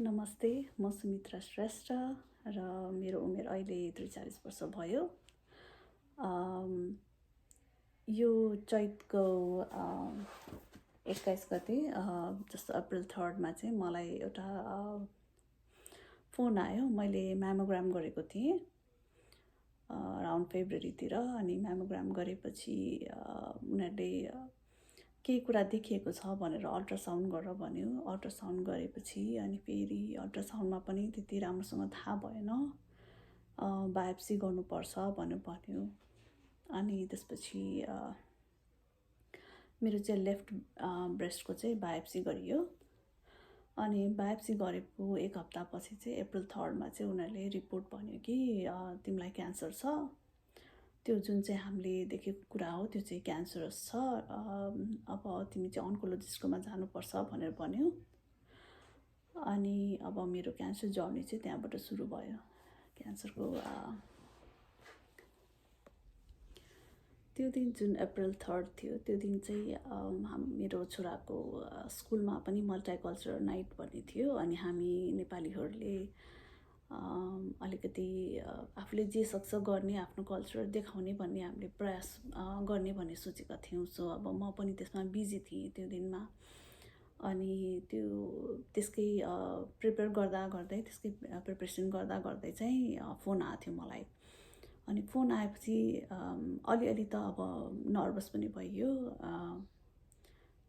नमस्ते, म सुमित्रा श्रेष्ठ र मेरो उमेर अहिले 43 वर्ष भयो। यो चैतको 21 गते जस्तो अप्रिल 3मा चाहिँ मलाई एउटा फोन आयो। मैले म्यामोग्राम गरेको थिएँ अराउन्ड फेब्रुअरीतिर। अनि म्यामोग्राम गरेपछि उनीहरूले केही कुरा देखिएको छ भनेर अल्ट्रासाउन्ड गरेर भन्यो। अल्ट्रासाउन्ड गरेपछि अनि फेरि अल्ट्रासाउन्डमा पनि त्यति राम्रोसँग थाहा भएन, बायोप्सी गर्नुपर्छ भन्यो। अनि त्यसपछि मेरो चाहिँ लेफ्ट ब्रेस्टको चाहिँ बायोप्सी गरियो। अनि बायोप्सी गरेको एक हप्तापछि चाहिँ अप्रिल 3मा चाहिँ उनीहरूले रिपोर्ट भन्यो कि तिमीलाई क्यान्सर छ। त्यो जुन चाहिँ हामीले देखेको कुरा हो त्यो चाहिँ क्यान्सरस छ। अब तिमी चाहिँ अन्कोलोजिस्टकोमा जानुपर्छ भनेर भन्यो। अनि अब मेरो क्यान्सर जर्नी चाहिँ त्यहाँबाट सुरु भयो। क्यान्सरको त्यो दिन जुन अप्रिल 3 थियो, त्यो दिन चाहिँ मेरो छोराको स्कुलमा पनि मल्टिकल्चरल नाइट भन्ने थियो। अनि हामी नेपालीहरूले अलिकति आफूले जे सक्छ गर्ने, आफ्नो कल्चर देखाउने भन्ने हामीले प्रयास गर्ने भन्ने सोचेका थियौँ। सो अब म पनि त्यसमा बिजी थिएँ त्यो दिनमा। अनि त्यसकै प्रिपरेसन गर्दा गर्दै चाहिँ फोन आएको थियो मलाई। अनि फोन आएपछि अलिअलि त अब नर्भस पनि भइयो,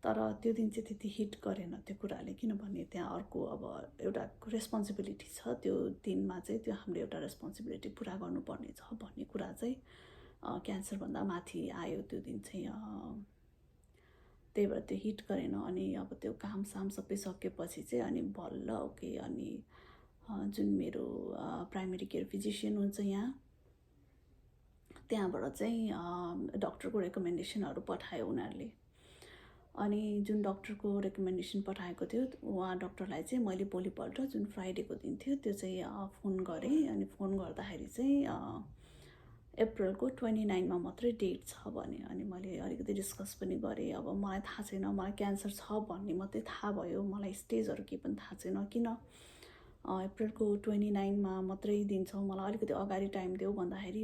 तर त्यो दिन चाहिँ त्यति हिट गरेन त्यो कुराले। किनभने त्यहाँ अर्को अब एउटा रेस्पोन्सिबिलिटी छ। त्यो दिनमा चाहिँ त्यो हामीले एउटा रेस्पोन्सिबिलिटी पुरा गर्नुपर्ने छ भन्ने कुरा चाहिँ क्यान्सरभन्दा माथि आयो त्यो दिन चाहिँ। त्यही भएर त्यो हिट गरेन। अनि अब त्यो कामसाम सबै सकेपछि चाहिँ अनि बल्ल ओके। अनि जुन मेरो प्राइमेरी केयर फिजिसियन हुन्छ यहाँ, त्यहाँबाट चाहिँ डक्टरको रेकमेन्डेसनहरू पठायो उनीहरूले। अनि जुन डक्टरको रेकमेन्डेसन पठाएको थियो उहाँ डक्टरलाई चाहिँ मैले भोलिपल्ट जुन फ्राइडेको दिन थियो त्यो चाहिँ फोन गरेँ। अनि फोन गर्दाखेरि चाहिँ अप्रिलको 29मा मात्रै डेट छ भने। अनि मैले अलिकति डिस्कस पनि गरेँ। अब मलाई थाहा छैन, मलाई क्यान्सर छ भन्ने मात्रै थाहा भयो, मलाई स्टेजहरू केही पनि थाहा छैन। किन अप्रिलको 29मा मात्रै दिन्छौँ, मलाई अलिकति अगाडि टाइम देऊ भन्दाखेरि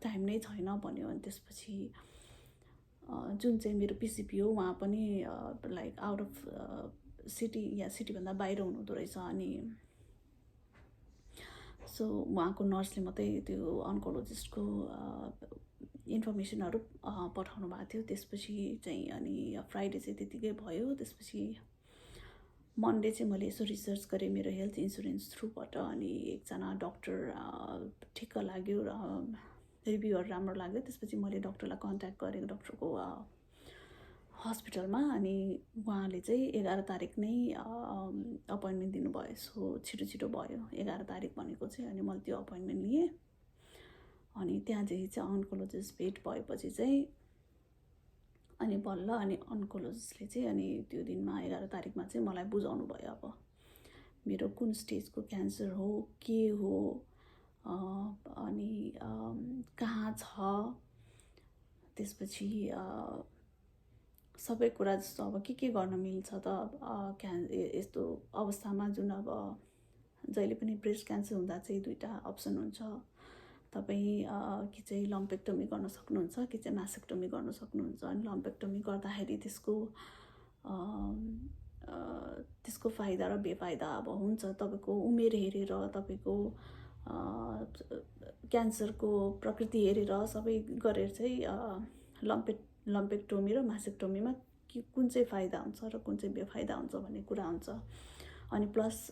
टाइम नै छैन भन्यो। अनि त्यसपछि जुन चाहिँ मेरो पिसिपी हो उहाँ पनि लाइक आउट अफ सिटी या सिटीभन्दा बाहिर हुनुहुँदो रहेछ। अनि सो उहाँको नर्सले मात्रै त्यो अन्कोलोजिस्टको इन्फर्मेसनहरू पठाउनु भएको थियो। त्यसपछि चाहिँ अनि फ्राइडे चाहिँ त्यतिकै भयो। त्यसपछि मन्डे चाहिँ मैले यसो रिसर्च गरेँ मेरो हेल्थ इन्सुरेन्स थ्रुबाट। अनि एकजना डक्टर ठिक्क लाग्यो, रिभ्यूहरू राम्रो लाग्यो। त्यसपछि मैले डक्टरलाई कन्ट्याक्ट गरेँ डक्टरको हस्पिटलमा। अनि उहाँले चाहिँ 11 तारिक नै अपोइन्टमेन्ट दिनुभयो। सो छिटो भयो 11 तारिक भनेको चाहिँ। अनि मैले त्यो अपोइन्टमेन्ट लिएँ। अनि त्यहाँदेखि चाहिँ अन्कोलोजिस्ट भेट भएपछि चाहिँ अनि बल्ल अनि अन्कोलोजिस्टले चाहिँ अनि त्यो दिनमा 11 तारिकमा चाहिँ मलाई बुझाउनु भयो अब मेरो कुन स्टेजको क्यान्सर हो, के हो, अनि कहाँ छ। त्यसपछि सबै कुरा जस्तो अब के गर्न मिल्छ त यस्तो अवस्थामा जुन अब जहिले पनि ब्रेस्ट क्यान्सर हुँदा चाहिँ दुईवटा अप्सन हुन्छ। तपाईँ कि चाहिँ लम्पेक्टोमी गर्न सक्नुहुन्छ कि चाहिँ म्यासेक्टोमी गर्न सक्नुहुन्छ। अनि लम्पेक्टोमी गर्दाखेरि त्यसको फाइदा र बेफाइदा अब हुन्छ। तपाईँको उमेर हेरेर, तपाईँको क्यान्सरको प्रकृति हेरेर सबै गरेर चाहिँ लम्पेक्टोमी र म्यासेक्टोमीमा कुन चाहिँ फाइदा हुन्छ र कुन चाहिँ बेफाइदा हुन्छ भन्ने कुरा हुन्छ। अनि प्लस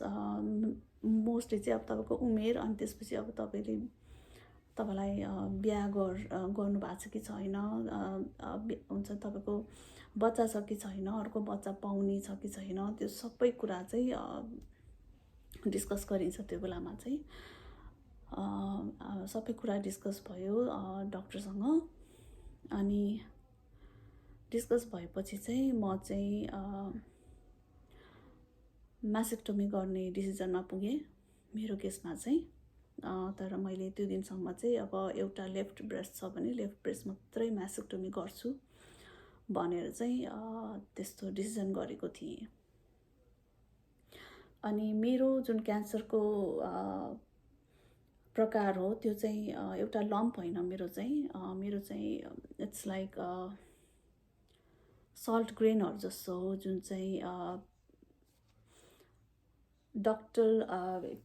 मोस्टली चाहिँ अब तपाईँको उमेर, अनि त्यसपछि अब तपाईँलाई बिहा गर्नु भएको छ कि छैन, हुन्छ तपाईँको बच्चा छ कि छैन, अर्को बच्चा पाउने छ कि छैन, त्यो सबै कुरा चाहिँ डिस्कस गरिन्छ त्यो बेलामा चाहिँ। सबै कुरा डिस्कस भयो डक्टरसँग। अनि डिस्कस भएपछि चाहिँ म चाहिँ म्यासेक्टोमी गर्ने डिसिजनमा पुगेँ मेरो केसमा चाहिँ। तर मैले त्यो दिनसम्म चाहिँ अब एउटा लेफ्ट ब्रेस्ट छ भने लेफ्ट ब्रेस्ट मात्रै म्यासेक्टोमी गर्छु भनेर चाहिँ त्यस्तो डिसिजन गरेको थिएँ। अनि मेरो जुन क्यान्सरको प्रकार हो त्यो चाहिँ एउटा लम्प होइन, मेरो चाहिँ इट्स लाइक सल्ट ग्रेनहरू जस्तो हो, जुन चाहिँ डक्टल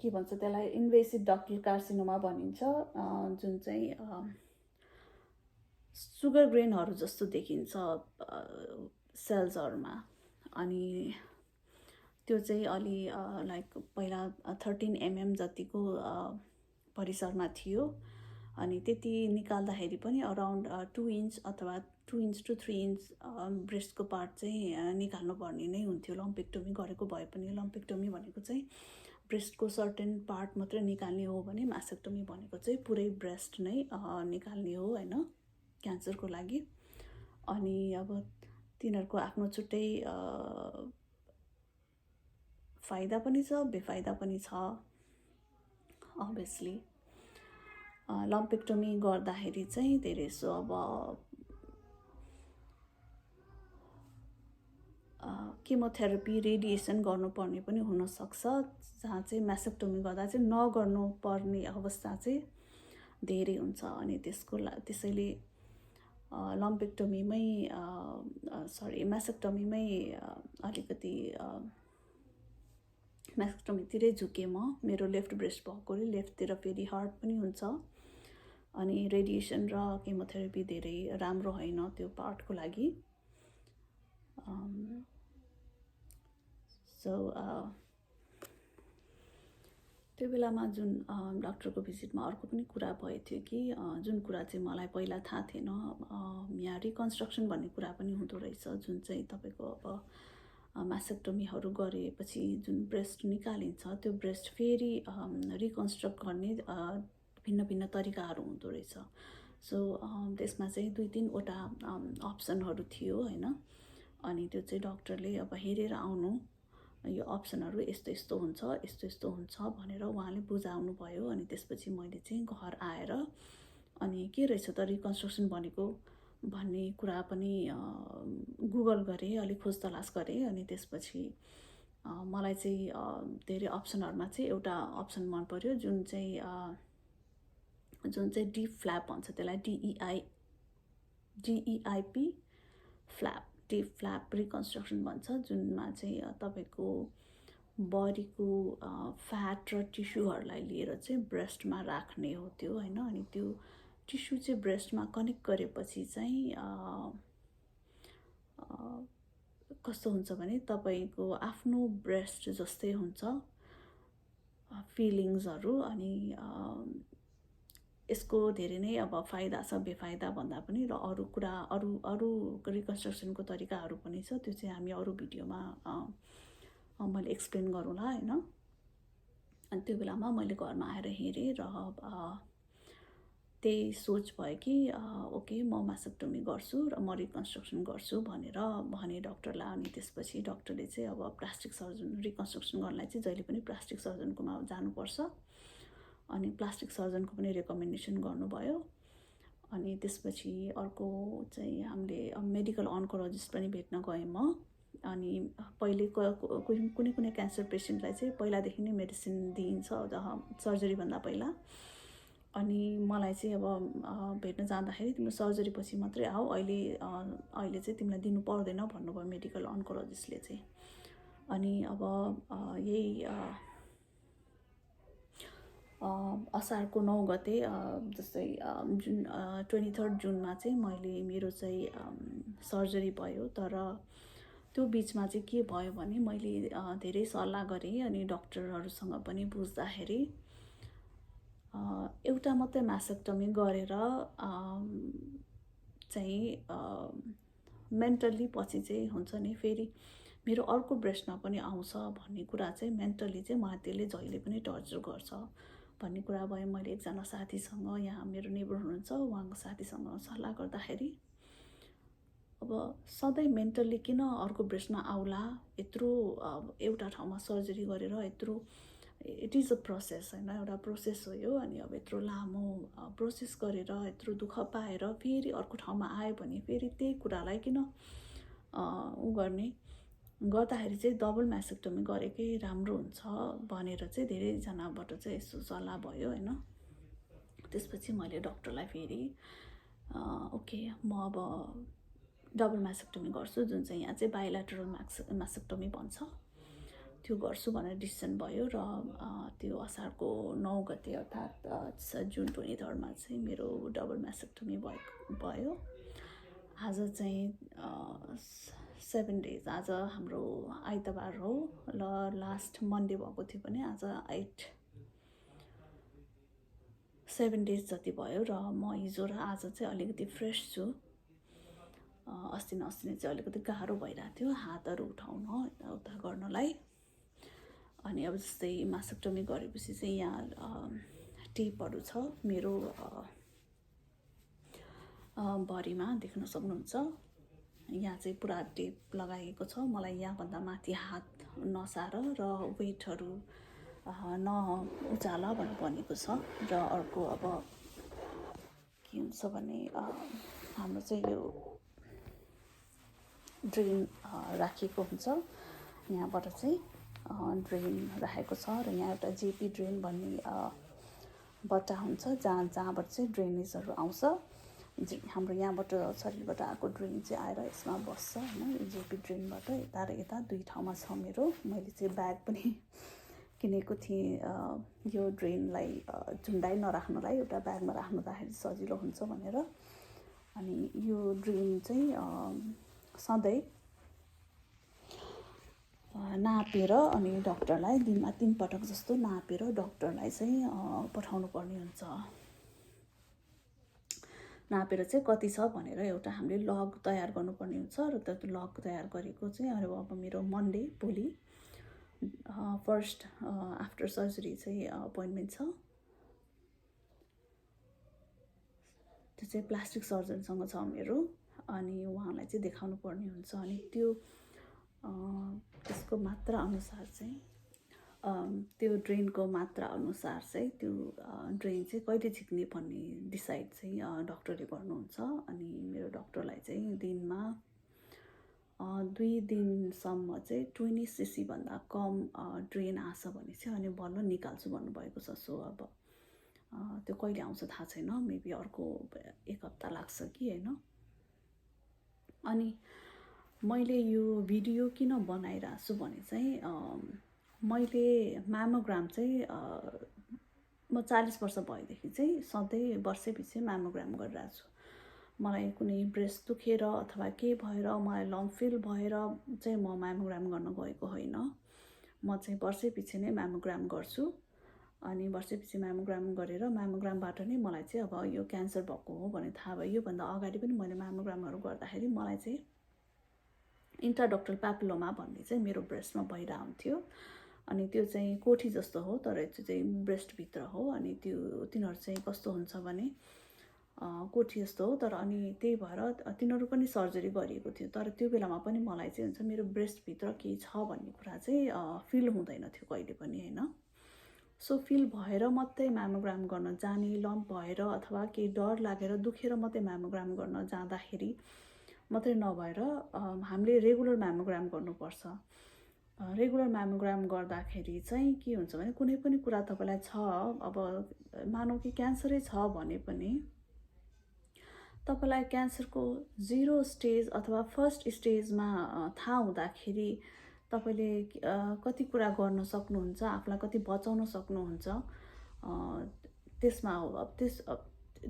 के भन्छ त्यसलाई, इन्भेसिभ डक्टल कार्सिनोमा भनिन्छ, जुन चाहिँ सुगर ग्रेनहरू जस्तो देखिन्छ सेल्सहरूमा। अनि त्यो चाहिँ अलि लाइक पहिला 13 mm जतिको परिसरमा थियो। अनि त्यति निकाल्दाखेरि पनि अराउन्ड 2 इन्च अथवा 2 इन्च to 3 इन्च ब्रेस्टको पार्ट चाहिँ निकाल्नुपर्ने नै हुन्थ्यो। लम्पेक्टोमी गरेको भए पनि, लम्पेक्टोमी भनेको चाहिँ ब्रेस्टको सर्टेन पार्ट मात्रै निकाल्ने हो भने मासेक्टोमी भनेको चाहिँ पुरै ब्रेस्ट नै निकाल्ने हो होइन, क्यान्सरको लागि। अनि अब तिनीहरूको आफ्नो छुट्टै फाइदा पनि छ, बेफाइदा पनि छ अभियसली। लम्पेक्टोमी गर्दाखेरि चाहिँ धेरै सो अब केमोथेरापी, रेडिएसन गर्नुपर्ने पनि हुनसक्छ, जहाँ चाहिँ मासेक्टोमी गर्दा चाहिँ नगर्नुपर्ने अवस्था चाहिँ धेरै हुन्छ। अनि त्यसैले लम्पेक्टोमीमै मासेक्टोमीमै अलिकति मासेक्टोमीतिरै झुकेँ म। मेरो लेफ्ट ब्रेस्ट भएकोले लेफ्टतिर फेरि हार्ड पनि हुन्छ। अनि रेडिएसन र केमोथेरापी धेरै राम्रो होइन त्यो पार्टको लागि। त्यो बेलामा जुन डाक्टरको भिजिटमा अर्को पनि कुरा भएको थियो कि जुन कुरा चाहिँ मलाई पहिला थाहा थिएन, यहाँ रिकन्स्ट्रक्सन भन्ने कुरा पनि हुँदो रहेछ, जुन चाहिँ तपाईँको अब मासेक्टोमीहरू गरेपछि जुन ब्रेस्ट निकालिन्छ त्यो ब्रेस्ट फेरि रिकन्स्ट्रक्ट गर्ने भिन्न भिन्न तरिकाहरू हुँदो रहेछ। सो त्यसमा चाहिँ 2-3वटा अप्सनहरू थियो होइन। अनि त्यो चाहिँ डक्टरले अब हेरेर आउनु, यो अप्सनहरू यस्तो यस्तो हुन्छ, यस्तो यस्तो हुन्छ भनेर उहाँले बुझाउनु भयो। अनि त्यसपछि मैले चाहिँ घर आएर अनि के रहेछ त रिकन्स्ट्रक्सन भनेको भन्ने कुरा पनि गुगल गरेँ, अलिक खोज तलास गरेँ। अनि त्यसपछि मलाई चाहिँ धेरै अप्सनहरूमा चाहिँ एउटा अप्सन मन पर्यो, जुन चाहिँ डिप फ्ल्याप भन्छ त्यसलाई, DEIP flap, deep flap reconstruction भन्छ, जुनमा चाहिँ तपाईँको बडीको फ्याट र टिस्युहरूलाई लिएर चाहिँ ब्रेस्टमा राख्ने हो त्यो होइन। अनि त्यो टिस्यु चाहिँ ब्रेस्टमा कनेक्ट गरेपछि चाहिँ कस्तो हुन्छ भने तपाईँको आफ्नो ब्रेस्ट जस्तै हुन्छ फिलिङ्सहरू। अनि यसको धेरै नै अब फाइदा छ, बेफाइदा भन्दा पनि, र अरू कुरा अरू रिकन्स्ट्रक्सनको तरिकाहरू पनि छ, त्यो चाहिँ हामी अरू भिडियोमा मैले एक्सप्लेन गरौँला होइन। अनि त्यो बेलामा मैले घरमा आएर हेरेँ र त्यही सोच भयो कि ओके म मासेक्टोमी गर्छु र म रिकन्स्ट्रक्सन गर्छु भनेर भने डक्टरलाई। अनि त्यसपछि डक्टरले चाहिँ अब प्लास्टिक सर्जन, रिकन्स्ट्रक्सन गर्नलाई चाहिँ जहिले पनि प्लास्टिक सर्जनकोमा जानुपर्छ, अनि प्लास्टिक सर्जनको पनि रेकमेन्डेसन गर्नुभयो। अनि त्यसपछि अर्को चाहिँ हामीले मेडिकल अन्कोलोजिस्ट पनि भेट्न गएँ म। अनि पहिले कुनै कुनै क्यान्सर पेसेन्टलाई चाहिँ पहिलादेखि नै मेडिसिन दिइन्छ सर्जरीभन्दा पहिला। अनि मलाई चाहिँ अब भेट्न जाँदाखेरि तिम्रो सर्जरी पछि मात्रै आऊ, अहिले चाहिँ तिमीलाई दिनु पर्दैन भन्नुभयो मेडिकल अन्कोलोजिस्टले चाहिँ। अनि अब यही असारको 9 गते जस्तै जुन 23 जुनमा चाहिँ मैले मेरो चाहिँ सर्जरी भयो। तर त्यो बिचमा चाहिँ के भयो भने मैले धेरै सल्लाह गरेँ अनि डक्टरहरूसँग पनि बुझ्दाखेरि एउटा मात्रै मासेक्टोमी गरेर चाहिँ मेन्टल्ली पछि चाहिँ हुन्छ नि फेरि मेरो अर्को ब्रेस्टमा पनि आउँछ भन्ने कुरा चाहिँ मेन्टल्ली चाहिँ मलाई त्यसले जहिले पनि टर्चर गर्छ भन्ने कुरा भयो। मैले एकजना साथीसँग, यहाँ मेरो नेबर हुनुहुन्छ, उहाँको साथीसँग सल्लाह गर्दाखेरि अब सधैँ मेन्टल्ली किन अर्को ब्रेस्टमा आउला, यत्रो एउटा ठाउँमा सर्जरी गरेर यत्रो, इट इज अ प्रोसेस होइन, एउटा प्रोसेस हो यो। अनि अब यत्रो लामो प्रोसेस गरेर यत्रो दुःख पाएर फेरि अर्को ठाउँमा आयो भने फेरि त्यही कुरालाई किन उ गर्ने, गर्दाखेरि चाहिँ डबल म्यासेक्टोमी गरेकै राम्रो हुन्छ भनेर चाहिँ धेरैजनाबाट चाहिँ यस्तो सल्लाह भयो होइन। त्यसपछि मैले डक्टरलाई फेरि ओके म अब डबल म्यासेक्टोमी गर्छु, जुन चाहिँ यहाँ चाहिँ बाइलेटरल म्यासेक्टोमी भन्छ, त्यो गर्छु भनेर डिसिसन भयो। र त्यो असारको 9 गते अर्थात् जुन 23मा चाहिँ मेरो डबल म्यासेक्टोमी भयो। आज चाहिँ 7 डेज, आज हाम्रो आइतबार हो र लास्ट मन्डे भएको थियो भने आज 7 डेज जति भयो। र म हिजो र आज चाहिँ अलिकति फ्रेस छु। अस्ति नै चाहिँ अलिकति गाह्रो भइरहेको थियो हातहरू उठाउन यताउता गर्नलाई। अनि अब जस्तै मासेक्टोमी गरेपछि चाहिँ यहाँ टेपहरू छ मेरो भरिमा देख्न सक्नुहुन्छ। यहाँ चाहिँ पुरा टेप लगाएको छ। मलाई यहाँभन्दा माथि हात नसार र वेटहरू नउचाल भनेको छ। र अर्को अब के हुन्छ भने हाम्रो चाहिँ यो ड्रेन राखेको हुन्छ, यहाँबाट चाहिँ ड्रेन राखेको छ। र यहाँ एउटा जेपी ड्रेन भन्ने बट्टा हुन्छ जहाँबाट चाहिँ ड्रेनेजहरू आउँछ। हाम्रो यहाँबाट शरीरबाट आएको ड्रेन चाहिँ आएर यसमा बस्छ होइन, जेपी ड्रेनबाट यता र यता दुई ठाउँमा छ मेरो। मैले चाहिँ ब्याग पनि किनेको थिएँ यो ड्रेनलाई झुन्डाइ नराख्नलाई, एउटा ब्यागमा राख्दाखेरि सजिलो हुन्छ भनेर। अनि यो ड्रेन चाहिँ सधैँ नापेर अनि डक्टरलाई दिनमा 3 पटक जस्तो नापेर डक्टरलाई चाहिँ पठाउनु पर्ने हुन्छ। नापेर चाहिँ कति छ भनेर एउटा हामीले लग तयार गर्नुपर्ने हुन्छ। र त्यो लग तयार गरेको चाहिँ अब मेरो मन्डे भोलि फर्स्ट आफ्टर सर्जरी चाहिँ अपोइन्टमेन्ट छ। त्यो चाहिँ प्लास्टिक सर्जनसँग छ मेरो। अनि उहाँलाई चाहिँ देखाउनु पर्ने हुन्छ। अनि त्यसको मात्रा अनुसार चाहिँ त्यो ड्रेनको मात्रा अनुसार चाहिँ त्यो ड्रेन चाहिँ कहिले झिक्ने भन्ने डिसाइड चाहिँ डक्टरले गर्नुहुन्छ। अनि मेरो डक्टरलाई चाहिँ दिनमा 2 दिनसम्म चाहिँ 20 cc भन्दा कम ड्रेन आछ भने चाहिँ अनि बल्ल निकाल्छु भन्नुभएको छ। सो अब त्यो कहिले आउँछ थाहा छैन, मेबी अर्को 1 हप्ता लाग्छ कि होइन। अनि मैले यो भिडियो किन बनाइरहेको छु भने चाहिँ मैले म्यामोग्राम चाहिँ म 40 वर्ष भएदेखि चाहिँ सधैँ वर्षैपछि म्यामोग्राम गरिरहेको छु। मलाई कुनै ब्रेस्ट दुखेर अथवा के भएर मलाई लम्प फिल भएर चाहिँ म म्यामोग्राम गर्न गएको होइन। म चाहिँ वर्षैपछि नै म्यामोग्राम गर्छु। अनि वर्षैपछि म्यामोग्राम गरेर म्यामोग्रामबाट नै मलाई चाहिँ अब यो क्यान्सर भएको हो भने थाहा भयो। योभन्दा अगाडि पनि मैले म्यामोग्रामहरू गर्दाखेरि मलाई चाहिँ इन्ट्राडक्टल प्यापिलोमा भन्ने चाहिँ मेरो ब्रेस्टमा भइरहेको हुन्थ्यो। अनि त्यो चाहिँ कोठी जस्तो हो तर त्यो चाहिँ ब्रेस्टभित्र हो। अनि तिनीहरू चाहिँ कस्तो हुन्छ भने कोठी जस्तो हो तर अनि त्यही भएर तिनीहरू पनि सर्जरी गरिएको थियो। तर त्यो बेलामा पनि मलाई चाहिँ हुन्छ मेरो ब्रेस्टभित्र केही छ भन्ने कुरा चाहिँ फिल हुँदैन थियो कहिले पनि होइन। सो फिल भएर मात्रै म्यामोग्राम गर्न जाने, लम्प भएर अथवा केही डर लागेर दुखेर मात्रै म्यामोग्राम गर्न जाँदाखेरि मात्रै नभएर हामीले रेगुलर म्यामोग्राम गर्नुपर्छ। रेगुलर म्यामोग्राम गर्दाखेरि चाहिँ के हुन्छ भने कुनै पनि कुरा तपाईँलाई छ, अब मानौँ कि क्यान्सरै छ भने पनि तपाईँलाई क्यान्सरको 0 स्टेज अथवा फर्स्ट स्टेजमा थाहा हुँदाखेरि तपाईँले कति कुरा गर्न सक्नुहुन्छ, आफूलाई कति बचाउन सक्नुहुन्छ त्यसमा हो। अब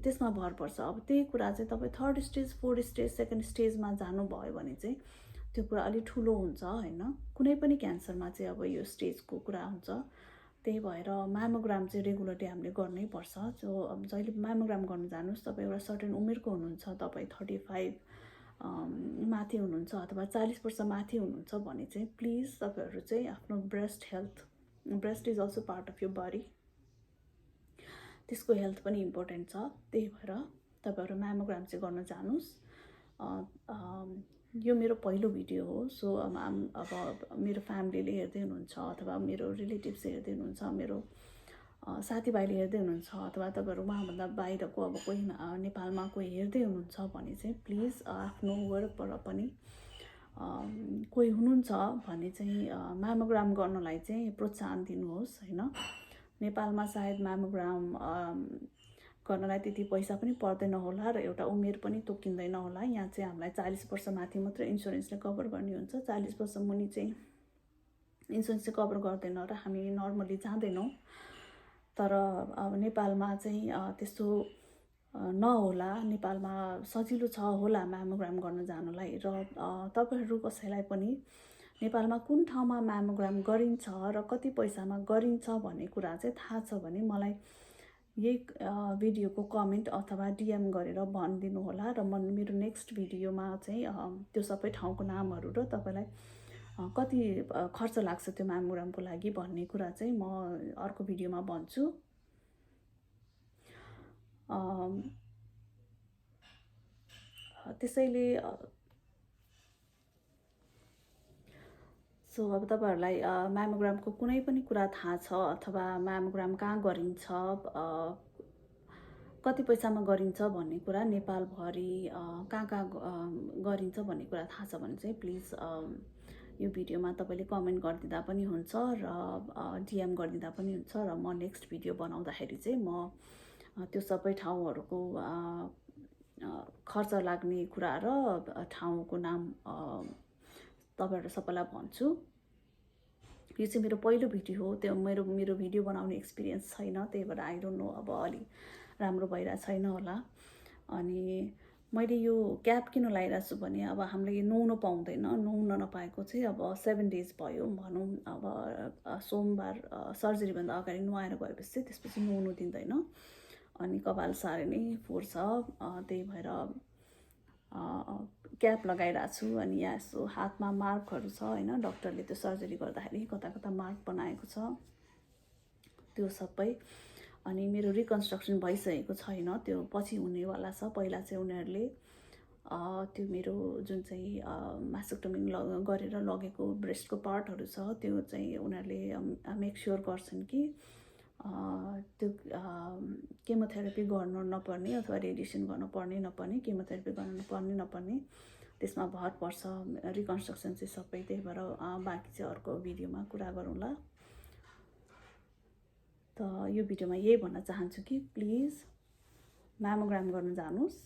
त्यसमा भर पर्छ। अब त्यही कुरा चाहिँ तपाईँ 3rd stage 4th stage 2nd स्टेजमा जानुभयो भने चाहिँ त्यो कुरा अलिक ठुलो हुन्छ होइन। कुनै पनि क्यान्सरमा चाहिँ अब यो स्टेजको कुरा हुन्छ। त्यही भएर म्यामोग्राम चाहिँ रेगुलरली हामीले गर्नै पर्छ। सो अब जहिले म्यामोग्राम गर्न जानुहोस्, तपाईँ एउटा सर्टेन उमेरको हुनुहुन्छ, तपाईँ 35 माथि हुनुहुन्छ अथवा 40 वर्ष माथि हुनुहुन्छ भने चाहिँ प्लिज तपाईँहरू चाहिँ आफ्नो breast is also part of यो बडी, त्यसको हेल्थ पनि इम्पोर्टेन्ट छ। त्यही भएर तपाईँहरू म्यामोग्राम चाहिँ गर्न जानुहोस्। यो मेरो पहिलो भिडियो हो। सो अब मेरो फ्यामिलीले हेर्दै हुनुहुन्छ अथवा मेरो रिलेटिभ्स हेर्दै हुनुहुन्छ, मेरो साथीभाइले हेर्दै हुनुहुन्छ अथवा तपाईँहरू उहाँभन्दा बाहिरको अब कोही नेपालमा कोही हेर्दै हुनुहुन्छ भने चाहिँ प्लिज आफ्नो वर्कबाट पनि कोही हुनुहुन्छ भने चाहिँ म्यामोग्राम गर्नलाई चाहिँ प्रोत्साहन दिनुहोस् होइन। नेपालमा सायद म्यामोग्राम गर्नलाई त्यति पैसा पनि पर्दैन होला र एउटा उमेर पनि तोकिँदैन होला। यहाँ चाहिँ हामीलाई 40 वर्ष माथि मात्र इन्सुरेन्सले कभर गर्ने हुन्छ, 40 वर्ष मुनि चाहिँ इन्सुरेन्सले कभर गर्दैन र हामी नर्मली जाँदैनौँ। तर अब नेपालमा चाहिँ त्यस्तो नहोला, नेपालमा सजिलो छ होला म्यामोग्राम गर्न जानुलाई। र तपाईँहरू कसैलाई पनि नेपालमा कुन ठाउँमा म्यामोग्राम गरिन्छ र कति पैसामा गरिन्छ भन्ने कुरा चाहिँ थाहा छ भने मलाई यही भिडियोको कमेन्ट अथवा डिएम गरेर भनिदिनु होला र म मेरो नेक्स्ट भिडियोमा चाहिँ त्यो सबै ठाउँको नामहरू र तपाईँलाई कति खर्च लाग्छ त्यो म्यामोग्रामको लागि भन्ने कुरा चाहिँ म अर्को भिडियोमा भन्छु। त्यसैले सो अब तपाईँहरूलाई म्यामोग्रामको कुनै पनि कुरा थाहा छ अथवा म्यामोग्राम कहाँ गरिन्छ, कति पैसामा गरिन्छ भन्ने कुरा, नेपालभरि कहाँ कहाँ गरिन्छ भन्ने कुरा थाहा छ भने चाहिँ प्लिज यो भिडियोमा तपाईँले कमेन्ट गरिदिँदा पनि हुन्छ र डिएम गरिदिँदा पनि हुन्छ र म नेक्स्ट भिडियो बनाउँदाखेरि चाहिँ म त्यो सबै ठाउँहरूको खर्च लाग्ने कुरा र ठाउँको नाम तपाईँहरू सबैलाई भन्छु। यो चाहिँ मेरो पहिलो भिडियो हो, त्यो मेरो भिडियो बनाउने एक्सपिरियन्स छैन, त्यही भएर आई डोन्ट नो अब अलि राम्रो भइरहेको छैन होला। अनि मैले यो क्याप किन लगाइरहेको छु भने अब हामीले नुहाउन पाउँदैन, नुहाउन नपाएको चाहिँ अब 7 डेज भयो भनौँ। अब सोमबार सर्जरीभन्दा अगाडि नुहाएर गएपछि त्यसपछि नुहाउनु दिँदैन अनि कपाल साह्रै नै फोर्छ, त्यही भएर क्याप लगाइरहेको छु। अनि यहाँ यसो हातमा मार्कहरू छ होइन, डक्टरले त्यो सर्जरी गर्दाखेरि कता कता मार्क बनाएको छ त्यो सबै। अनि मेरो रिकन्स्ट्रक्सन भइसकेको छैन, त्यो पछि हुनेवाला छ। पहिला चाहिँ उनीहरूले त्यो मेरो जुन चाहिँ मास्टेक्टोमी गरेर लगेको ब्रेस्टको पार्टहरू छ त्यो चाहिँ उनीहरूले मेक स्योर गर्छन् कि त्यो केमोथेरापी गर्नु नपर्ने अथवा रेडिएसन गर्नुपर्ने नपर्ने, केमोथेरापी गर्नुपर्ने नपर्ने त्यसमा भर पर्छ रिकन्स्ट्रक्सन चाहिँ सबै। त्यही भएर बाँकी चाहिँ अर्को भिडियोमा कुरा गरौँला। त यो भिडियोमा यही भन्न चाहन्छु कि प्लिज म्यामोग्राम गर्न जानुहोस्।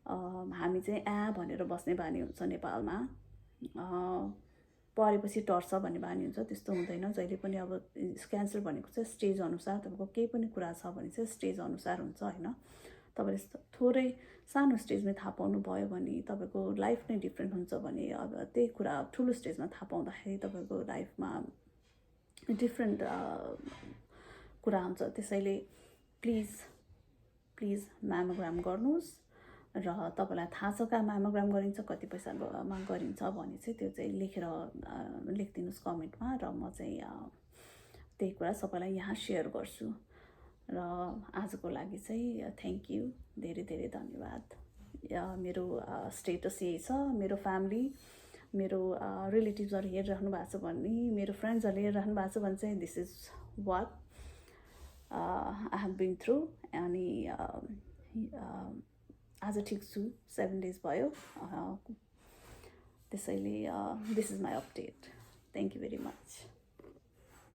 हामी चाहिँ भनेर बस्ने बानी हुन्छ नेपालमा, परेपछि टर्छ भन्ने बानी हुन्छ, त्यस्तो हुँदैन। जहिले पनि अब क्यान्सर भनेको चाहिँ स्टेज अनुसार, तपाईँको केही पनि कुरा छ भने चाहिँ स्टेज अनुसार हुन्छ होइन। तपाईँले थोरै सानो स्टेजमा थाहा पाउनु भयो भने तपाईँको लाइफ नै डिफ्रेन्ट हुन्छ भने अब त्यही कुरा ठुलो स्टेजमा थाहा पाउँदाखेरि तपाईँको लाइफमा डिफ्रेन्ट कुरा हुन्छ। त्यसैले प्लिज म्यामोग्राम गर्नुहोस् र तपाईँलाई थाहा छ कहाँ म्यामोग्राम गरिन्छ, कति पैसामा गरिन्छ भने चाहिँ त्यो चाहिँ लेखिदिनुहोस् कमेन्टमा र म चाहिँ त्यही कुरा सबैलाई यहाँ सेयर गर्छु। र आजको लागि चाहिँ थ्याङ्क यू, धेरै धेरै धन्यवाद। मेरो स्टेटस यही छ, मेरो फ्यामिली, मेरो रिलेटिभ्सहरू हेरिराख्नु भएको छ भने, मेरो फ्रेन्ड्सहरूले हेरिराख्नु भएको छ भने चाहिँ this is what I have been through. अनि आज ठिक छु, 7 डेज भयो, त्यसैले this is my update. Thank you very much.